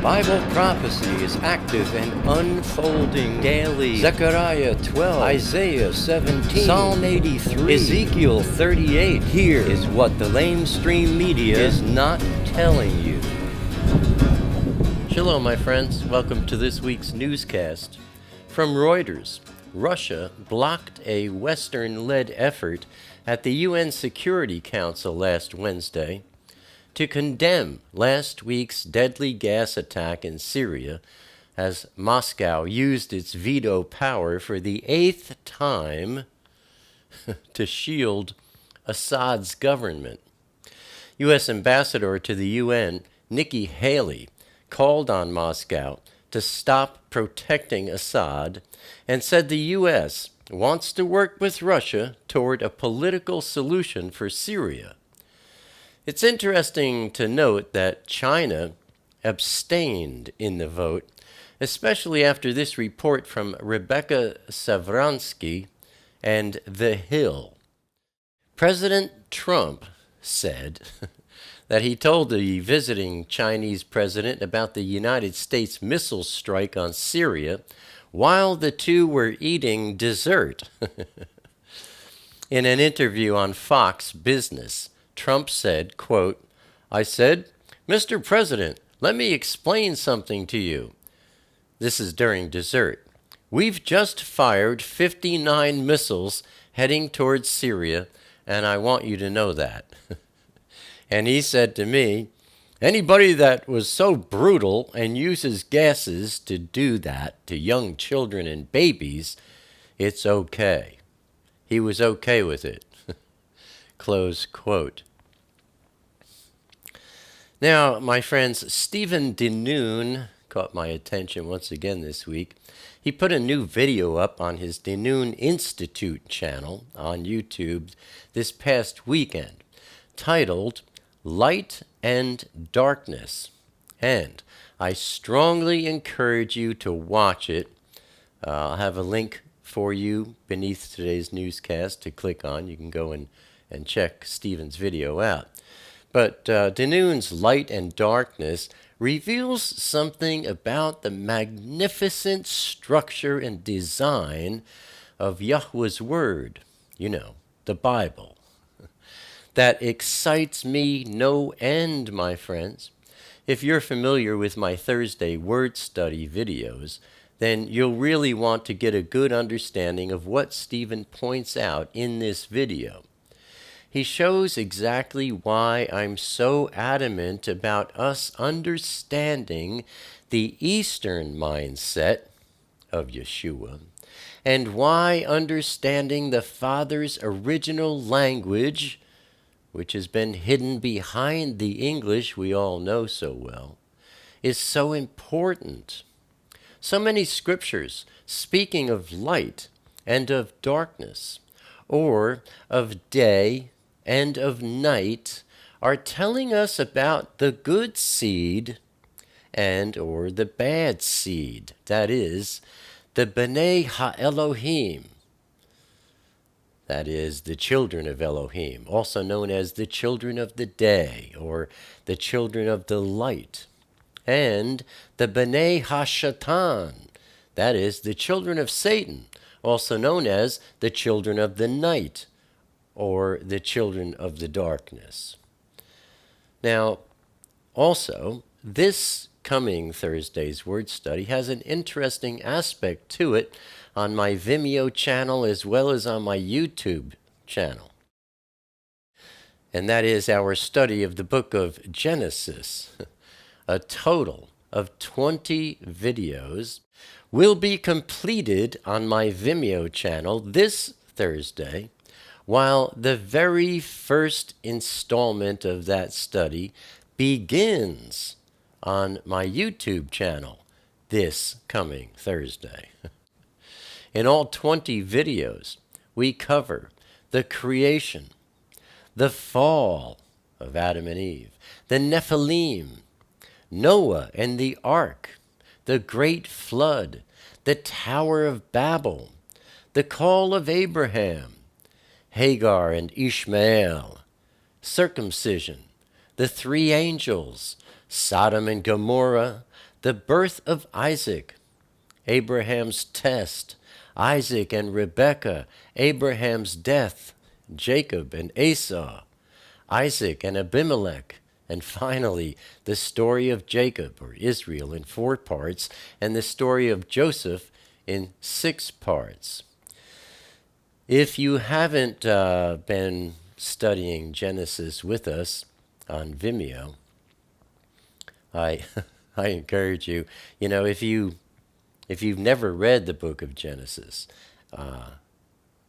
Bible prophecy is active and unfolding daily. Zechariah 12, Isaiah 17, Psalm 83, Ezekiel 38. Here is what the LameStream Media is not telling you. Shalom, my friends. Welcome to this week's newscast. From Reuters, Russia blocked a Western-led effort at the UN Security Council last Wednesday to condemn last week's deadly gas attack in Syria as Moscow used its veto power for the 8th time to shield Assad's government. U.S. Ambassador to the UN, Nikki Haley, called on Moscow to stop protecting Assad and said the U.S. wants to work with Russia toward a political solution for Syria. It's interesting to note that China abstained in the vote, especially after this report from Rebecca Savransky and The Hill. President Trump said that he told the visiting Chinese president about the United States missile strike on Syria while the two were eating dessert. In an interview on Fox Business, Trump said, quote, "I said, Mr. President, let me explain something to you." This is during dessert. "We've just fired 59 missiles heading towards Syria, and I want you to know that." And he said to me, "Anybody that was so brutal and uses gases to do that to young children and babies, it's okay." He was okay with it. Close quote. Now, my friends, Stephen DeNoon caught my attention once again this week. He put a new video up on his DeNoon Institute channel on YouTube this past weekend, titled Light and Darkness. And I strongly encourage you to watch it. I'll have a link for you beneath today's newscast to click on. You can go and check Stephen's video out. But DeNoon's Light and Darkness reveals something about the magnificent structure and design of Yahweh's Word, the Bible, that excites me no end, my friends. If you're familiar with my Thursday word study videos, then you'll really want to get a good understanding of what Stephen points out in this video. He shows exactly why I'm so adamant about us understanding the Eastern mindset of Yeshua, and why understanding the Father's original language, which has been hidden behind the English we all know so well, is so important. So many scriptures speaking of light and of darkness, or of day and of night, are telling us about the good seed and or the bad seed, that is, the B'nai HaElohim, that is, the children of Elohim, also known as the children of the day or the children of the light, and the B'nai HaShatan, that is, the children of Satan, also known as the children of the night or the children of the darkness. Now, also, this coming Thursday's word study has an interesting aspect to it on my Vimeo channel as well as on my YouTube channel. And that is our study of the book of Genesis. A total of 20 videos will be completed on my Vimeo channel this Thursday, while the very first installment of that study begins on my YouTube channel this coming Thursday. In all 20 videos, we cover the creation, the fall of Adam and Eve, the Nephilim, Noah and the ark, the great flood, the Tower of Babel, the call of Abraham, Hagar and Ishmael, circumcision, the three angels, Sodom and Gomorrah, the birth of Isaac, Abraham's test, Isaac and Rebekah, Abraham's death, Jacob and Esau, Isaac and Abimelech, and finally, the story of Jacob, or Israel, in 4 parts, and the story of Joseph in 6 parts. If you haven't been studying Genesis with us on Vimeo, I encourage you, if you've never read the book of Genesis,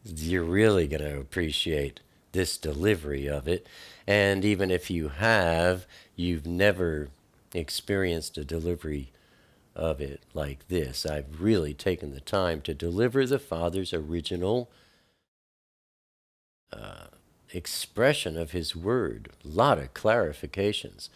you're really going to appreciate this delivery of it. And even if you have, you've never experienced a delivery of it like this. I've really taken the time to deliver the Father's original expression of his word. A lot of clarifications.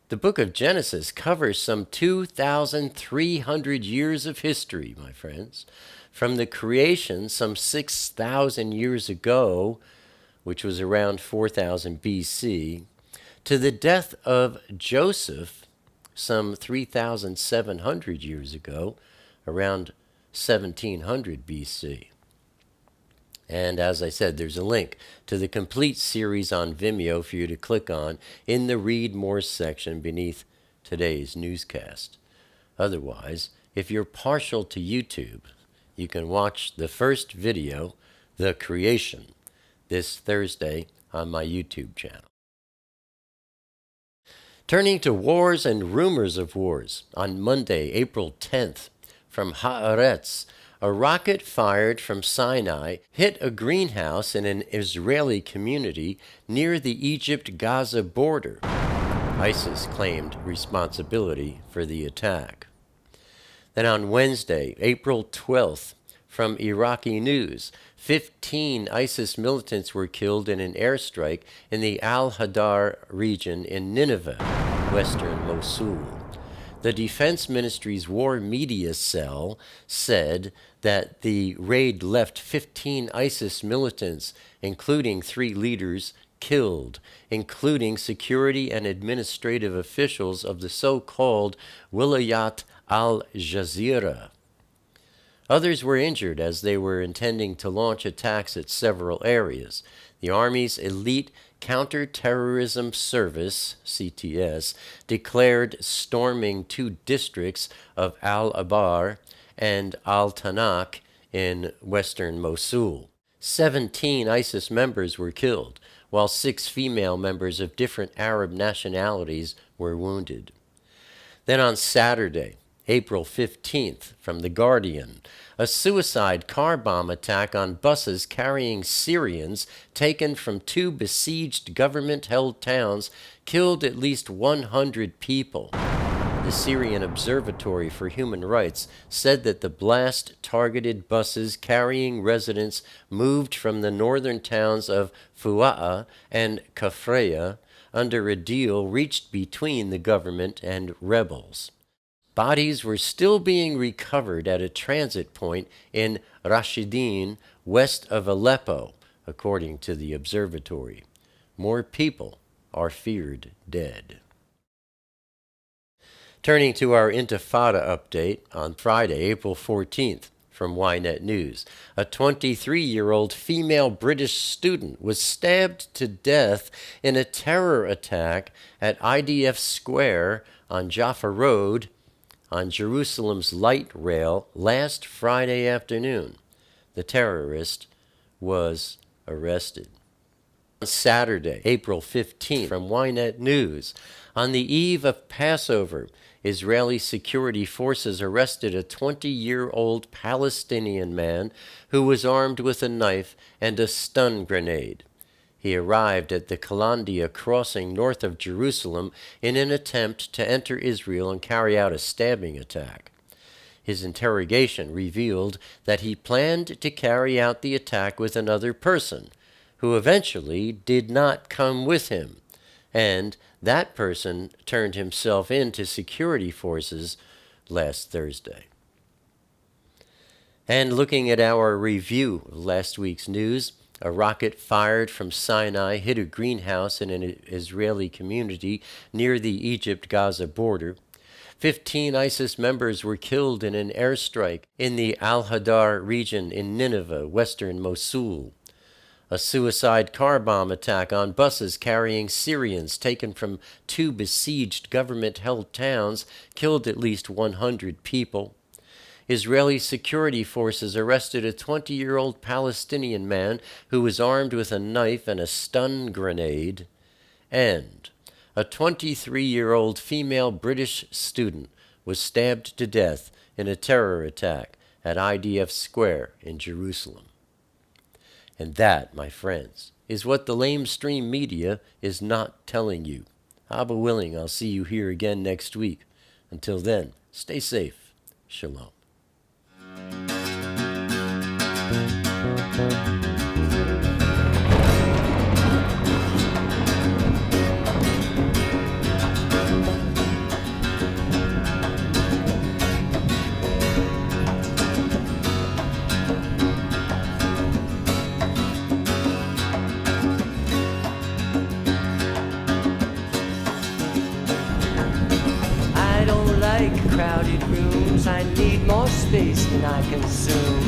The book of Genesis covers some 2,300 years of history, my friends. From the creation some 6,000 years ago, which was around 4000 BC, to the death of Joseph some 3,700 years ago, around 1700 BC. And as I said, there's a link to the complete series on Vimeo for you to click on in the Read More section beneath today's newscast. Otherwise, if you're partial to YouTube, you can watch the first video, The Creation, this Thursday on my YouTube channel. Turning to wars and rumors of wars, on Monday, April 10th, from Haaretz, a rocket fired from Sinai hit a greenhouse in an Israeli community near the Egypt-Gaza border. ISIS claimed responsibility for the attack. Then on Wednesday, April 12th, from Iraqi news, 15 ISIS militants were killed in an airstrike in the Al-Hadar region in Nineveh, western Mosul. The Defense Ministry's War Media Cell said that the raid left 15 ISIS militants, including 3 leaders, killed, including security and administrative officials of the so-called Wilayat al-Jazeera. Others were injured as they were intending to launch attacks at several areas. The Army's Elite Counterterrorism Service, CTS, declared storming 2 districts of Al-Abar and Al-Tanak in western Mosul. 17 ISIS members were killed, while 6 female members of different Arab nationalities were wounded. Then on Saturday, April 15th, from The Guardian, a suicide car bomb attack on buses carrying Syrians taken from 2 besieged government-held towns killed at least 100 people. The Syrian Observatory for Human Rights said that the blast targeted buses carrying residents moved from the northern towns of Fua'a and Kafreya under a deal reached between the government and rebels. Bodies were still being recovered at a transit point in Rashidin, west of Aleppo, according to the observatory. More people are feared dead. Turning to our Intifada update, on Friday, April 14th, from Ynet News, a 23-year-old female British student was stabbed to death in a terror attack at IDF Square on Jaffa Road on Jerusalem's light rail last Friday afternoon. The terrorist was arrested. On Saturday, April 15th, from Ynet News, on the eve of Passover, Israeli security forces arrested a 20-year-old Palestinian man who was armed with a knife and a stun grenade. He arrived at the Kalandia crossing north of Jerusalem in an attempt to enter Israel and carry out a stabbing attack. His interrogation revealed that he planned to carry out the attack with another person, who eventually did not come with him, and that person turned himself in to security forces last Thursday. And looking at our review of last week's news, a rocket fired from Sinai hit a greenhouse in an Israeli community near the Egypt-Gaza border. 15 ISIS members were killed in an airstrike in the Al-Hadar region in Nineveh, western Mosul. A suicide car bomb attack on buses carrying Syrians taken from 2 besieged government-held towns killed at least 100 people. Israeli security forces arrested a 20-year-old Palestinian man who was armed with a knife and a stun grenade. And a 23-year-old female British student was stabbed to death in a terror attack at IDF Square in Jerusalem. And that, my friends, is what the LameStream Media is not telling you. Abba willing, I'll see you here again next week. Until then, stay safe. Shalom. Crowded rooms, I need more space than I consume.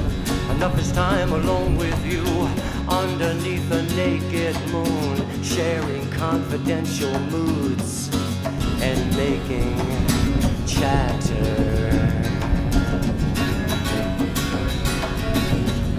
Enough is time alone with you, underneath a naked moon, sharing confidential moods and making chatter.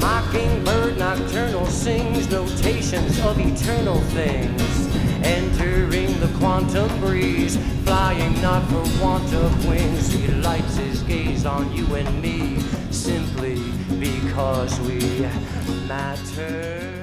Mockingbird nocturnal sings notations of eternal things, entering the quantum breeze, flying not for want of wings. He lights his gaze on you and me, simply because we matter.